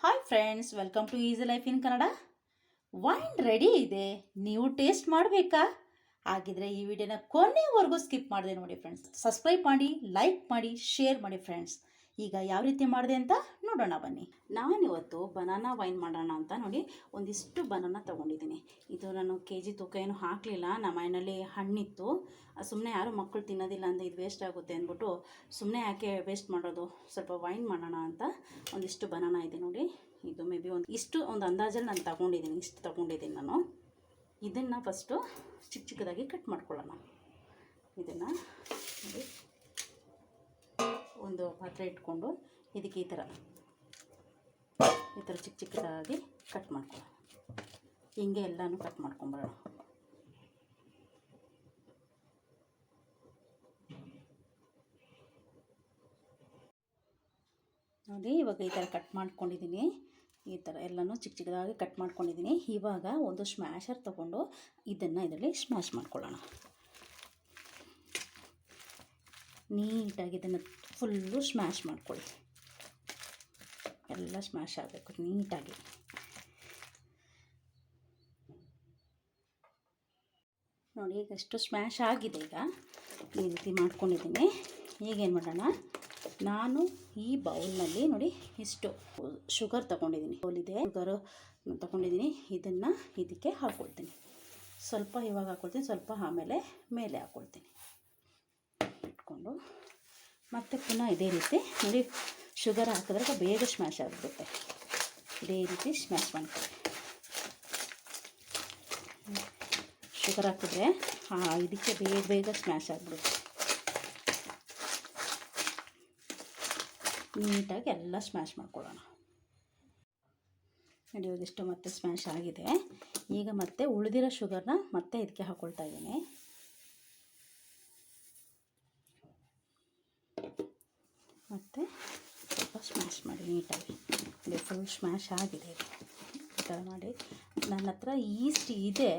Hi friends, welcome to easy life in Kannada. Wine ready ಇದೆ, ನೀವು taste ಮಾಡಬೇಕಾ? ಹಾಗಿದ್ರೆ ಈ ವಿಡಿಯೋನ ಕೊನೆವರೆಗೂ ಸ್ಕಿಪ್ ಮಾಡಿದೆ ನೋಡಿ ಫ್ರೆಂಡ್ಸ್. ಸಬ್ಸ್ಕ್ರೈಬ್ ಮಾಡಿ, ಲೈಕ್ ಮಾಡಿ, ಶೇರ್ ಮಾಡಿ ಫ್ರೆಂಡ್ಸ್. ಈಗ ಯಾವ ರೀತಿ ಮಾಡಿದೆ ಅಂತ ನೋಡೋಣ ಬನ್ನಿ. ನಾನಿವತ್ತು ಬನಾನಾ ವೈನ್ ಮಾಡೋಣ ಅಂತ ನೋಡಿ ಒಂದಿಷ್ಟು ಬನಾನಾ ತೊಗೊಂಡಿದ್ದೀನಿ. ಇದು ನಾನು ಕೆಜಿ ತೂಕ ಏನು ಹಾಕಲಿಲ್ಲ, ನಮ್ಮ ಮನೆಯಲ್ಲಿ ಹಣ್ಣಿತ್ತು. ಸುಮ್ಮನೆ ಯಾರು ಮಕ್ಕಳು ತಿನ್ನೋದಿಲ್ಲ ಅಂದರೆ ಇದು ವೇಸ್ಟ್ ಆಗುತ್ತೆ ಅಂದ್ಬಿಟ್ಟು ಸುಮ್ಮನೆ ಯಾಕೆ ವೇಸ್ಟ್ ಮಾಡೋದು, ಸ್ವಲ್ಪ ವೈನ್ ಮಾಡೋಣ ಅಂತ ಒಂದಿಷ್ಟು ಬನಾನಾ ಇದೆ ನೋಡಿ. ಇದು ಮೇ ಬಿ ಒಂದು ಅಂದಾಜಲ್ಲಿ ನಾನು ಇಷ್ಟು ತೊಗೊಂಡಿದ್ದೀನಿ ನಾನು. ಇದನ್ನು ಫಸ್ಟು ಚಿಕ್ಕ ಚಿಕ್ಕದಾಗಿ ಕಟ್ ಮಾಡ್ಕೊಳ್ಳೋಣ. ಇದನ್ನು ನೋಡಿ, ಒಂದು ಪಾತ್ರೆ ಇಟ್ಕೊಂಡು ಇದಕ್ಕೆ ಈ ಥರ ಚಿಕ್ಕ ಚಿಕ್ಕದಾಗಿ ಕಟ್ ಮಾಡ್ಕೊಳ್ಳೋಣ. ಹಿಂಗೆ ಎಲ್ಲನೂ ಕಟ್ ಮಾಡ್ಕೊಂಬರೋಣ. ನೋಡಿ, ಇವಾಗ ಈ ಥರ ಕಟ್ ಮಾಡ್ಕೊಂಡಿದ್ದೀನಿ. ಈ ಥರ ಎಲ್ಲನೂ ಚಿಕ್ಕ ಚಿಕ್ಕದಾಗಿ ಕಟ್ ಮಾಡ್ಕೊಂಡಿದ್ದೀನಿ. ಇವಾಗ ಒಂದು ಸ್ಮ್ಯಾಶರ್ ತೊಗೊಂಡು ಇದನ್ನು ಇದರಲ್ಲಿ ಸ್ಮ್ಯಾಶ್ ಮಾಡ್ಕೊಳ್ಳೋಣ. ನೀಟಾಗಿ ಇದನ್ನು ಫುಲ್ಲು ಸ್ಮ್ಯಾಶ್ ಮಾಡ್ಕೊಳ್ಳಿ. ಎಲ್ಲ ಸ್ಮ್ಯಾಶ್ ಆಗಬೇಕು ನೀಟಾಗಿ. ನೋಡಿ, ಈಗಷ್ಟು ಸ್ಮ್ಯಾಶ್ ಆಗಿದೆ. ಈಗ ಈ ರೀತಿ ಮಾಡ್ಕೊಂಡಿದ್ದೀನಿ. ಈಗೇನು ಮಾಡೋಣ, ನಾನು ಈ ಬೌಲ್ನಲ್ಲಿ ನೋಡಿ ಇಷ್ಟು ಶುಗರ್ ತೊಗೊಂಡಿದ್ದೀನಿ. ಬೌಲಿದೆ, ಶುಗರು ತೊಗೊಂಡಿದ್ದೀನಿ. ಇದನ್ನು ಇದಕ್ಕೆ ಹಾಕ್ಕೊಳ್ತೀನಿ. ಸ್ವಲ್ಪ ಇವಾಗ ಹಾಕ್ಕೊಳ್ತೀನಿ, ಸ್ವಲ್ಪ ಆಮೇಲೆ ಮೇಲೆ ಹಾಕ್ಕೊಳ್ತೀನಿ. ಇಟ್ಕೊಂಡು ಮತ್ತೆ ಪುನಃ ಇದೇ ರೀತಿ ನೋಡಿ, ಶುಗರ್ ಹಾಕಿದ್ರೆ ಬೇಗ ಸ್ಮ್ಯಾಶ್ ಆಗಿಬಿಡುತ್ತೆ. ಇದೇ ರೀತಿ ಸ್ಮ್ಯಾಶ್ ಮಾಡ್ಕೊಳ್ಳಿ. ಶುಗರ್ ಹಾಕಿದ್ರೆ ಇದಕ್ಕೆ ಬೇಗ ಸ್ಮ್ಯಾಶ್ ಆಗಿಬಿಡುತ್ತೆ. ನೀಟಾಗಿ ಎಲ್ಲ ಸ್ಮ್ಯಾಶ್ ಮಾಡ್ಕೊಳ್ಳೋಣ. ನೋಡಿ, ಇವಾಗಿಷ್ಟು ಮತ್ತೆ ಸ್ಮ್ಯಾಶ್ ಆಗಿದೆ. ಈಗ ಮತ್ತೆ ಉಳಿದಿರೋ ಶುಗರ್ನ ಮತ್ತೆ ಇದಕ್ಕೆ ಹಾಕ್ಕೊಳ್ತಾ ಇದ್ದೀನಿ. ಮತ್ತು ಸ್ವಲ್ಪ ಸ್ಮ್ಯಾಶ್ ಮಾಡಿ ನೀಟಾಗಿ. ಇದು ಫುಲ್ ಸ್ಮ್ಯಾಶ್ ಆಗಿದೆ. ಈ ಥರ ಮಾಡಿ. ನನ್ನ ಹತ್ರ ಈಸ್ಟ್ ಇದೆ,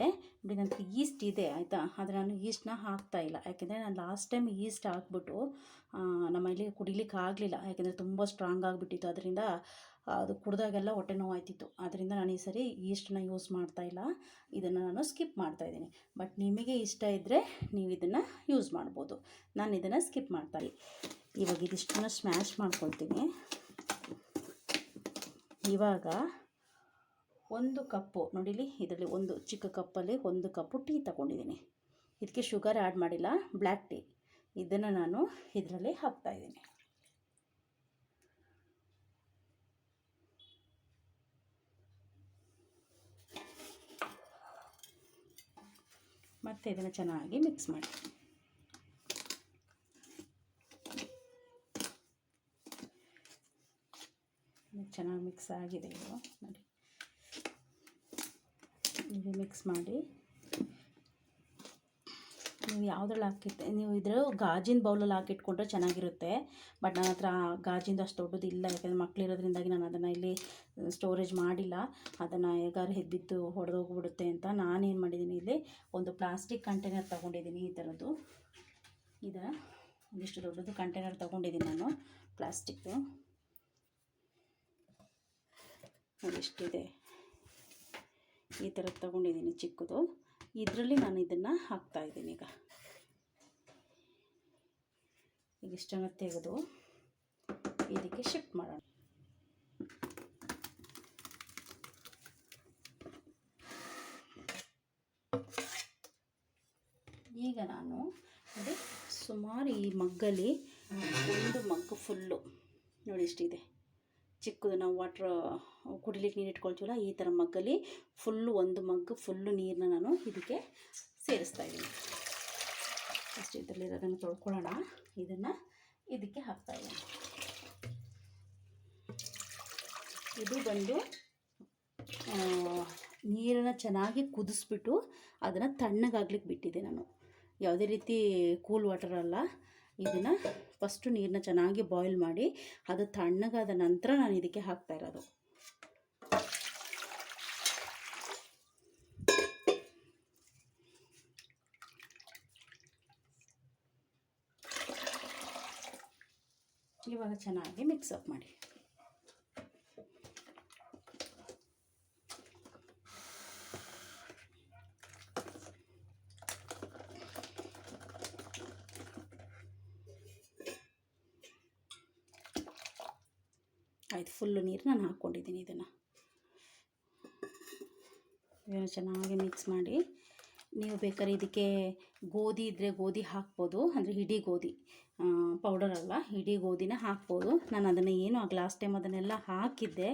ನನ್ನ ಹತ್ರ ಈಸ್ಟ್ ಇದೆ ಆಯಿತಾ. ಆದರೆ ನಾನು ಈಸ್ಟನ್ನ ಹಾಕ್ತಾಯಿಲ್ಲ, ಯಾಕೆಂದರೆ ನಾನು ಲಾಸ್ಟ್ ಟೈಮ್ ಈಸ್ಟ್ ಹಾಕ್ಬಿಟ್ಟು ನಮ್ಮಲ್ಲಿ ಕುಡಿಲಿಕ್ಕೆ ಆಗಲಿಲ್ಲ. ಯಾಕೆಂದರೆ ತುಂಬ ಸ್ಟ್ರಾಂಗ್ ಆಗಿಬಿಟ್ಟಿತ್ತು. ಅದರಿಂದ ಅದು ಕುಡಿದಾಗೆಲ್ಲ ಹೊಟ್ಟೆ ನೋವು ಆಯ್ತಿತ್ತು. ಅದರಿಂದ ನಾನು ಈ ಸರಿ ಈಸ್ಟನ್ನ ಯೂಸ್ ಮಾಡ್ತಾಯಿಲ್ಲ. ಇದನ್ನು ನಾನು ಸ್ಕಿಪ್ ಮಾಡ್ತಾಯಿದ್ದೀನಿ. ಬಟ್ ನಿಮಗೆ ಇಷ್ಟ ಇದ್ದರೆ ನೀವು ಇದನ್ನು ಯೂಸ್ ಮಾಡ್ಬೋದು. ನಾನು ಇದನ್ನು ಸ್ಕಿಪ್ ಮಾಡ್ತಾಯಿದ್ದೀನಿ. ಇವಾಗ ಇದಿಷ್ಟನ್ನು ಸ್ಮ್ಯಾಶ್ ಮಾಡ್ಕೊಳ್ತೀನಿ. ಇವಾಗ 1 ಕಪ್ಪು ನೋಡಿಲಿ, ಇದರಲ್ಲಿ ಒಂದು ಚಿಕ್ಕ ಕಪ್ಪಲ್ಲಿ 1 ಕಪ್ಪು ಟೀ ತಗೊಂಡಿದ್ದೀನಿ. ಇದಕ್ಕೆ ಶುಗರ್ ಆ್ಯಡ್ ಮಾಡಿಲ್ಲ, ಬ್ಲ್ಯಾಕ್ ಟೀ. ಇದನ್ನು ನಾನು ಇದರಲ್ಲಿ ಹಾಕ್ತಾಯಿದ್ದೀನಿ. ಮತ್ತು ಇದನ್ನು ಚೆನ್ನಾಗಿ ಮಿಕ್ಸ್ ಮಾಡಿ. ಚೆನ್ನಾಗಿ ಮಿಕ್ಸ್ ಆಗಿದೆ. ಇದು ನೋಡಿ, ಇದು ಮಿಕ್ಸ್ ಮಾಡಿ. ನೀವು ಯಾವುದ್ರಲ್ಲಿ ಹಾಕಿತ್ತೆ, ನೀವು ಇದ್ರ ಗಾಜಿನ ಬೌಲಲ್ಲಿ ಹಾಕಿಟ್ಕೊಂಡ್ರೆ ಚೆನ್ನಾಗಿರುತ್ತೆ. ಬಟ್ ನನ್ನ ಹತ್ರ ಗಾಜಿಂದು ಅಷ್ಟು ದೊಡ್ಡದು ಇಲ್ಲ, ಯಾಕೆಂದರೆ ಮಕ್ಕಳಿರೋದ್ರಿಂದಾಗಿ ನಾನು ಅದನ್ನು ಇಲ್ಲಿ ಸ್ಟೋರೇಜ್ ಮಾಡಿಲ್ಲ. ಅದನ್ನು ಹೇಗಾರು ಬಿದ್ದು ಹೊಡೆದೋಗ್ಬಿಡುತ್ತೆ ಅಂತ ನಾನೇನು ಮಾಡಿದ್ದೀನಿ, ಇಲ್ಲಿ ಒಂದು ಪ್ಲಾಸ್ಟಿಕ್ ಕಂಟೈನರ್ ತೊಗೊಂಡಿದ್ದೀನಿ. ಈ ಥರದ್ದು ಒಂದಿಷ್ಟು ದೊಡ್ಡದು ಕಂಟೈನರ್ ತೊಗೊಂಡಿದ್ದೀನಿ ನಾನು, ಪ್ಲಾಸ್ಟಿಕ್ಕು. ಅದಿಷ್ಟಿದೆ, ಈ ಥರದ್ದು ತೊಗೊಂಡಿದ್ದೀನಿ ಚಿಕ್ಕದು. ಇದರಲ್ಲಿ ನಾನು ಇದನ್ನು ಹಾಕ್ತಾಯಿದ್ದೀನಿ. ಈಗ ಇಷ್ಟನ್ನು ತೆಗೆದು ಇದಕ್ಕೆ ಶಿಫ್ಟ್ ಮಾಡೋಣ. ಈಗ ನಾನು ನೋಡಿ, ಸುಮಾರು ಈ ಮಗ್ಗಲ್ಲಿ ಒಂದು ಮಗ್ಗು ಫುಲ್ಲು ನೋಡಿ ಇಷ್ಟಿದೆ. ಚಿಕ್ಕದು ನಾವು ವಾಟ್ರ್ ಕುಡಿಲಿಕ್ಕೆ ನೀರು ಇಟ್ಕೊಳ್ತೀವಲ್ಲ, ಈ ಥರ ಮಗ್ಗಲ್ಲಿ ಫುಲ್ಲು ಒಂದು ಮಗ್ಗು ಫುಲ್ಲು ನೀರನ್ನ ನಾನು ಇದಕ್ಕೆ ಸೇರಿಸ್ತಾಯಿದ್ದೀನಿ. ಅಷ್ಟು ಇದರಲ್ಲಿರೋದನ್ನು ತೊಳ್ಕೊಳ್ಳೋಣ. ಇದನ್ನು ಇದಕ್ಕೆ ಹಾಕ್ತಾಯಿದ್ದೀನಿ. ಇದು ಬಂದು ನೀರನ್ನು ಚೆನ್ನಾಗಿ ಕುದಿಸ್ಬಿಟ್ಟು ಅದನ್ನು ತಣ್ಣಗಾಗ್ಲಿಕ್ಕೆ ಬಿಟ್ಟಿದ್ದೆ ನಾನು. ಯಾವುದೇ ರೀತಿ ಕೂಲ್ ವಾಟರ್ ಅಲ್ಲ. ಇದನ್ನು ಫಸ್ಟು ನೀರನ್ನ ಚೆನ್ನಾಗಿ ಬಾಯ್ಲ್ ಮಾಡಿ ಅದು ತಣ್ಣಗಾದ ನಂತರ ನಾನು ಇದಕ್ಕೆ ಹಾಕ್ತಾ ಇರೋದು. ಇವಾಗ ಚೆನ್ನಾಗಿ ಮಿಕ್ಸಪ್ ಮಾಡಿ. ಆಯ್ತು, ಫುಲ್ಲು ನೀರು ನಾನು ಹಾಕ್ಕೊಂಡಿದ್ದೀನಿ. ಇದನ್ನು ಚೆನ್ನಾಗಿ ಮಿಕ್ಸ್ ಮಾಡಿ, ನೀವು ಬೇಕಾದ್ರೆ ಇದಕ್ಕೆ ಗೋಧಿ ಇದ್ದರೆ ಗೋಧಿ ಹಾಕ್ಬೋದು, ಅಂದರೆ ಇಡೀ ಗೋಧಿ ಪೌಡರ್ ಅಲ್ಲ, ಇಡೀ ಗೋಧಿನ ಹಾಕ್ಬೋದು. ನಾನು ಅದನ್ನು ಏನು ಲಾಸ್ಟ್ ಟೈಮ್ ಅದನ್ನೆಲ್ಲ ಹಾಕಿದ್ದೆ,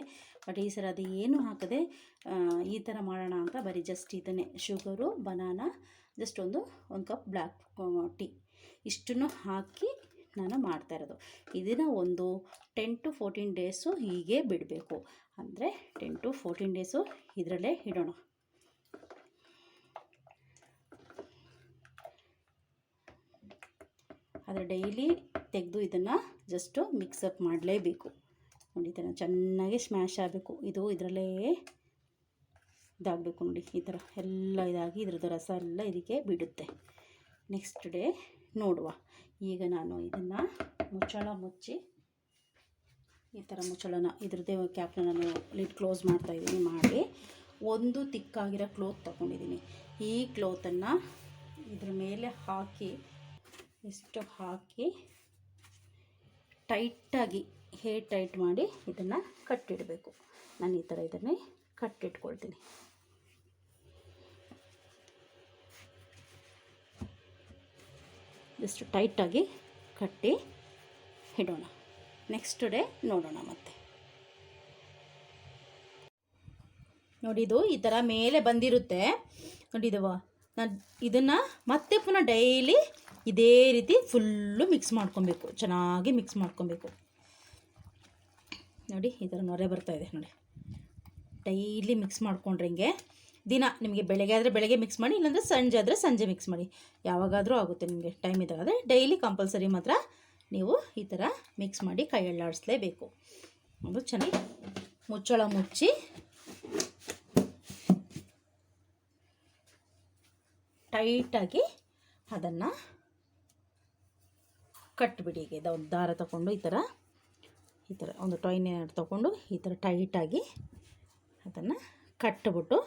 ಬಟ್ ಈ ಸಲ ಅದು ಏನು ಹಾಕದೆ ಈ ಥರ ಮಾಡೋಣ ಅಂತ ಬರೀ ಜಸ್ಟ್ ಇದನ್ನೇ ಶುಗರು, ಬನಾನಾ, ಜಸ್ಟ್ ಒಂದು ಕಪ್ ಬ್ಲ್ಯಾಕ್ ಟೀ ಇಷ್ಟನ್ನು ಹಾಕಿ ನಾನು ಮಾಡ್ತಾಯಿರೋದು. ಇದನ್ನು ಒಂದು 10 to 14 ಡೇಸು ಹೀಗೆ ಬಿಡಬೇಕು. ಅಂದರೆ 10 to 14 ಡೇಸು ಇದರಲ್ಲೇ ಇಡೋಣ. ಆದರೆ ಡೈಲಿ ತೆಗೆದು ಇದನ್ನು ಜಸ್ಟು ಮಿಕ್ಸಪ್ ಮಾಡಲೇಬೇಕು. ನೋಡಿ, ಈ ಥರ ಚೆನ್ನಾಗಿ ಸ್ಮ್ಯಾಶ್ ಆಗಬೇಕು. ಇದು ಇದರಲ್ಲೇ ಇದಾಗಬೇಕು ನೋಡಿ, ಈ ಥರ ಎಲ್ಲ ಇದಾಗಿ ಇದ್ರದ್ದು ರಸ ಎಲ್ಲ ಇದಕ್ಕೆ ಬಿಡುತ್ತೆ. ನೆಕ್ಸ್ಟ್ ಡೇ ನೋಡುವ. ಈಗ ನಾನು ಇದನ್ನು ಮುಚ್ಚಳ ಮುಚ್ಚಿ, ಈ ಥರ ಮುಚ್ಚಳನ ಇದ್ರದ್ದೇ ಕ್ಯಾಪ್ನ ನಾನು ಲಿಡ್ ಕ್ಲೋಸ್ ಮಾಡ್ತಾಯಿದ್ದೀನಿ. ಮಾಡಿ ಒಂದು ತಿಕ್ಕಾಗಿರೋ ಕ್ಲೋತ್ ತೊಗೊಂಡಿದ್ದೀನಿ. ಈ ಕ್ಲೋತನ್ನು ಇದ್ರ ಮೇಲೆ ಹಾಕಿ, ಇಷ್ಟು ಹಾಕಿ ಟೈಟಾಗಿ ಹೇರ್ ಟೈಟ್ ಮಾಡಿ ಇದನ್ನು ಕಟ್ಟಿಡಬೇಕು. ನಾನು ಈ ಥರ ಇದನ್ನೇ ಕಟ್ಟಿಟ್ಕೊಳ್ತೀನಿ. ಜಸ್ಟ್ ಟೈಟಾಗಿ ಕಟ್ಟಿ ಇಡೋಣ. ನೆಕ್ಸ್ಟ್ ಡೇ ನೋಡೋಣ ಮತ್ತೆ. ನೋಡಿ, ಇದು ಈ ಥರ ಮೇಲೆ ಬಂದಿರುತ್ತೆ ನೋಡಿದವ. ನಾನು ಇದನ್ನು ಮತ್ತೆ ಪುನಃ ಡೈಲಿ ಇದೇ ರೀತಿ ಫುಲ್ಲು ಮಿಕ್ಸ್ ಮಾಡ್ಕೊಬೇಕು, ಚೆನ್ನಾಗಿ ಮಿಕ್ಸ್ ಮಾಡ್ಕೊಬೇಕು. ನೋಡಿ, ಈ ಥರ ನೊರೆ ಬರ್ತಾಯಿದೆ ನೋಡಿ. ಡೈಲಿ ಮಿಕ್ಸ್ ಮಾಡ್ಕೊಂಡ್ರೆ ಹಿಂಗೆ ದಿನ ನಿಮಗೆ ಬೆಳಗ್ಗೆ ಆದರೆ ಬೆಳಗ್ಗೆ ಮಿಕ್ಸ್ ಮಾಡಿ, ಇಲ್ಲಾಂದರೆ ಸಂಜೆ ಆದರೆ ಸಂಜೆ ಮಿಕ್ಸ್ ಮಾಡಿ, ಯಾವಾಗಾದರೂ ಆಗುತ್ತೆ ನಿಮಗೆ ಟೈಮ್ ಇದ್ದಾಗ. ಆದರೆ ಡೈಲಿ ಕಂಪಲ್ಸರಿ ಮಾತ್ರ ನೀವು ಈ ಥರ ಮಿಕ್ಸ್ ಮಾಡಿ ಕೈ ಎಳ್ಳಾಡಿಸ್ಲೇಬೇಕು. ಅದು ಚೆನ್ನಾಗಿ ಮುಚ್ಚಳ ಮುಚ್ಚಿ ಟೈಟಾಗಿ ಅದನ್ನು ಕಟ್ಟಿಬಿಡಿ. ಈಗ ಒಂದು ದಾರ ತಗೊಂಡು ಈ ಥರ ಒಂದು ಟೊಯ್ನ ತೊಗೊಂಡು ಈ ಥರ ಟೈಟಾಗಿ ಅದನ್ನು ಕಟ್ಟಿಬಿಟ್ಟು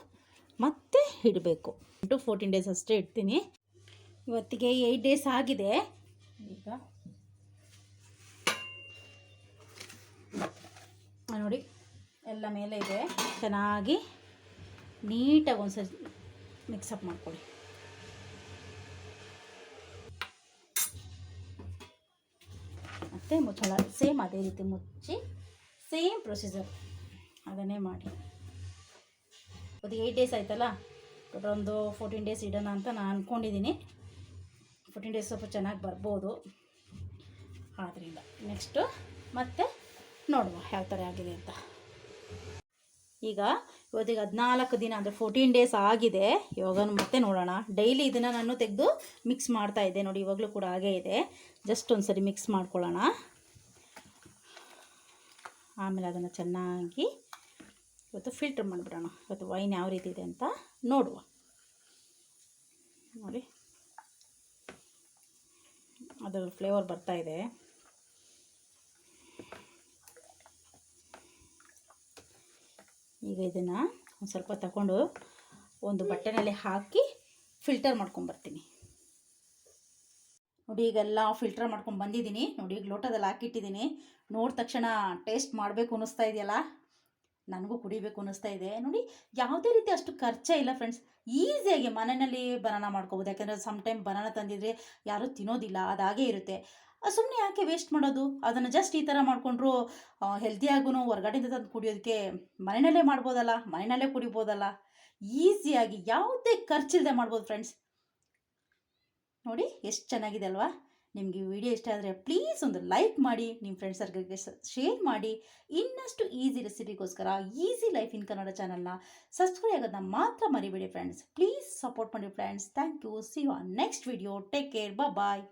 ಮತ್ತೆ ಇಡಬೇಕು. 10 to 14 ಡೇಸ್ ಅಷ್ಟೇ ಇಡ್ತೀನಿ. ಇವತ್ತಿಗೆ 8 ಡೇಸ್ ಆಗಿದೆ. ಈಗ ನೋಡಿ, ಎಲ್ಲ ಮೇಲೆ ಇದೆ. ಚೆನ್ನಾಗಿ ನೀಟಾಗಿ ಒಂದ್ಸರಿ ಮಿಕ್ಸಪ್ ಮಾಡ್ಕೊಳ್ಳಿ. ಮತ್ತು ಮುಚ್ಚಳ ಸೇಮ್ ಅದೇ ರೀತಿ ಮುಚ್ಚಿ, ಸೇಮ್ ಪ್ರೊಸೀಜರ್ ಅದನ್ನೇ ಮಾಡಿ. ಅದು 8 ಡೇಸ್ ಆಯ್ತಲ್ಲ, ಒಂದು 14 ಡೇಸ್ ಇಡೋಣ ಅಂತ ನಾನು ಅಂದ್ಕೊಂಡಿದ್ದೀನಿ. 14 ಡೇಸ್ ಸ್ವಲ್ಪ ಚೆನ್ನಾಗಿ ಬರ್ಬೋದು. ಆದ್ದರಿಂದ ನೆಕ್ಸ್ಟು ಮತ್ತೆ ನೋಡುವ ಯಾವ ಥರ ಆಗಿದೆ ಅಂತ. ಈಗ ಇವತ್ತಿಗೆ 14 ದಿನ ಅಂದರೆ 14 ಡೇಸ್ ಆಗಿದೆ. ಇವಾಗ ಮತ್ತೆ ನೋಡೋಣ. ಡೈಲಿ ಇದನ್ನು ನಾನು ತೆಗೆದು ಮಿಕ್ಸ್ ಮಾಡ್ತಾಯಿದ್ದೆ ನೋಡಿ, ಇವಾಗಲೂ ಕೂಡ ಹಾಗೇ ಇದೆ. ಜಸ್ಟ್ ಒಂದು ಸರಿ ಮಿಕ್ಸ್ ಮಾಡ್ಕೊಳ್ಳೋಣ. ಆಮೇಲೆ ಅದನ್ನು ಚೆನ್ನಾಗಿ ಇವತ್ತು ಫಿಲ್ಟ್ರ್ ಮಾಡಿಬಿಡೋಣ. ಇವತ್ತು ವೈನ್ ಯಾವ ರೀತಿ ಇದೆ ಅಂತ ನೋಡುವ. ನೋಡಿ, ಅದರ ಫ್ಲೇವರ್ ಬರ್ತಾಯಿದೆ. ಈಗ ಇದನ್ನು ಒಂದು ಸ್ವಲ್ಪ ತಗೊಂಡು ಒಂದು ಬಟ್ಟೆನಲ್ಲಿ ಹಾಕಿ ಫಿಲ್ಟರ್ ಮಾಡ್ಕೊಂಬರ್ತೀನಿ. ನೋಡಿ, ಈಗೆಲ್ಲ ಫಿಲ್ಟರ್ ಮಾಡ್ಕೊಂಡು ಬಂದಿದ್ದೀನಿ. ನೋಡಿ, ಈಗ ಲೋಟದಲ್ಲಿ ಹಾಕಿಟ್ಟಿದ್ದೀನಿ. ನೋಡಿದ ತಕ್ಷಣ ಟೇಸ್ಟ್ ಮಾಡಬೇಕು ಅನ್ನಿಸ್ತಾ ಇದೆಯಲ್ಲ, ನನಗೂ ಕುಡಿಬೇಕು ಅನ್ನಿಸ್ತಾ ಇದೆ. ನೋಡಿ, ಯಾವುದೇ ರೀತಿ ಅಷ್ಟು ಖರ್ಚೇ ಇಲ್ಲ ಫ್ರೆಂಡ್ಸ್. ಈಸಿಯಾಗಿ ಮನೆಯಲ್ಲಿ ಬನಾನಾ ಮಾಡ್ಕೋಬೋದು. ಯಾಕೆಂದರೆ ಸಮ್ ಟೈಮ್ ಬನಾನಾ ತಂದಿದ್ರೆ ಯಾರೂ ತಿನ್ನೋದಿಲ್ಲ, ಅದಾಗೇ ಇರುತ್ತೆ. ಸುಮ್ಮನೆ ಯಾಕೆ ವೇಸ್ಟ್ ಮಾಡೋದು? ಅದನ್ನು ಜಸ್ಟ್ ಈ ಥರ ಮಾಡಿಕೊಂಡ್ರು ಹೆಲ್ದಿಯಾಗೂ ಹೊರ್ಗಡೆಯಿಂದ ತಂದು ಕುಡಿಯೋದಕ್ಕೆ ಮನೆಯಲ್ಲೇ ಮಾಡ್ಬೋದಲ್ಲ, ಮನೆಯಲ್ಲೇ ಕುಡಿಬೋದಲ್ಲ. ಈಸಿಯಾಗಿ ಯಾವುದೇ ಖರ್ಚಿಲ್ಲದೆ ಮಾಡ್ಬೋದು ಫ್ರೆಂಡ್ಸ್. ನೋಡಿ, ಎಷ್ಟು ಚೆನ್ನಾಗಿದೆ ಅಲ್ವಾ? ನಿಮಗೆ ಈ ವಿಡಿಯೋ ಇಷ್ಟ ಆದರೆ ಪ್ಲೀಸ್ ಒಂದು ಲೈಕ್ ಮಾಡಿ, ನಿಮ್ಮ ಫ್ರೆಂಡ್ಸ್ ಸರ್ಕಲ್ಗೆ ಶೇರ್ ಮಾಡಿ. ಇನ್ನಷ್ಟು ಈಸಿ ರೆಸಿಪಿಗೋಸ್ಕರ ಈಸಿ ಲೈಫ್ ಇನ್ ಕನ್ನಡ ಚಾನಲ್ನ ಸಬ್ಸ್ಕ್ರೈಬ್ ಆಗೋದನ್ನ ಮಾತ್ರ ಮರಿಬೇಡಿ ಫ್ರೆಂಡ್ಸ್. ಪ್ಲೀಸ್ ಸಪೋರ್ಟ್ ಮಾಡಿ friends. Thank you. See you on next video. Take care. Bye.